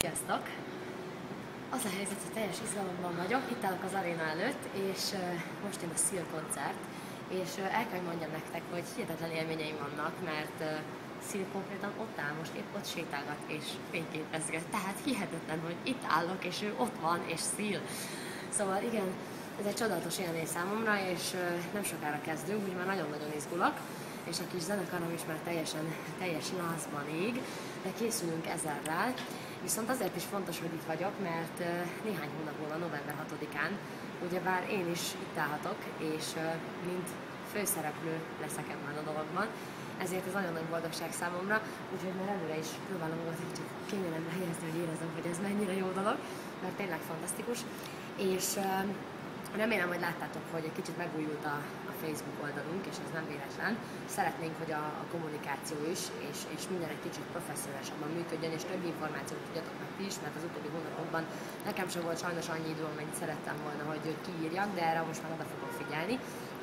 Sziasztok! Az a helyzet, hogy teljes izgalomban vagyok, itt állok az aréna előtt, és most jön a Seal koncert, és el kell, hogy mondjam nektek, hogy hihetetlen élményeim vannak, mert Seal konkrétan ott áll, most épp ott sétálgat és fényképezget, tehát hihetetlen, hogy itt állok, és ő ott van, és Seal. Szóval igen, ez egy csodálatos élmény számomra, és nem sokára kezdünk, úgyhogy már nagyon-nagyon izgulok, és a kis zenekarom is már teljes lázban ég, de készülünk ezerrel. Viszont azért is fontos, hogy itt vagyok, mert néhány hónap múlva, november 6-án, ugyebár én is itt állhatok, és mint főszereplő leszek ebben a dologban, ezért ez nagyon nagy boldogság számomra, úgyhogy már előre is próbálom magam egy kicsit kényelemre helyezni, hogy érezzem, hogy ez mennyire jó dolog, mert tényleg fantasztikus, és remélem, hogy láttátok, hogy egy kicsit megújult a Facebook oldalunk, és ez nem véletlen. Szeretnénk, hogy a kommunikáció is, és minden egy kicsit professzionálisabban működjön, és több információt tudjatok meg ti is, mert az utóbbi hónapokban nekem sem volt sajnos annyi időm, amennyit szerettem volna, hogy kiírjak, de erre most már oda fogok figyelni.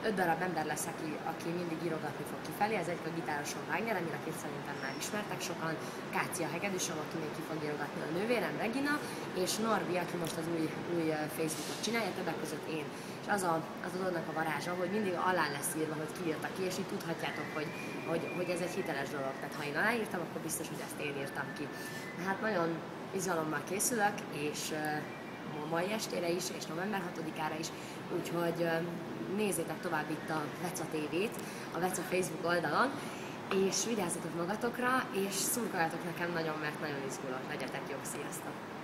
5 darab ember lesz, aki mindig írogatni fog kifelé, ez egyik a gitárosom Wagner, akit szerintem már ismertek sokan, Kácia Hegedűsöm, aki még ki fog írogatni, a nővérem Regina, és Norbi, aki most az új Facebookot csinálja, többek között én. És az a dolognak a varázsa, hogy mindig alá lesz írva, hogy ki írta ki, és így tudhatjátok, hogy ez egy hiteles dolog. Tehát ha én aláírtam, akkor biztos, hogy ezt én írtam ki. Hát nagyon izgalommal készülök, és a mai estére is, és november 6-ára is, úgyhogy nézzétek tovább itt a Veca TV-t, a Veca Facebook oldalon, és vigyázzatok magatokra, és szurkoljatok nekem nagyon, mert nagyon izgulok. Legyetek jók, sziasztok!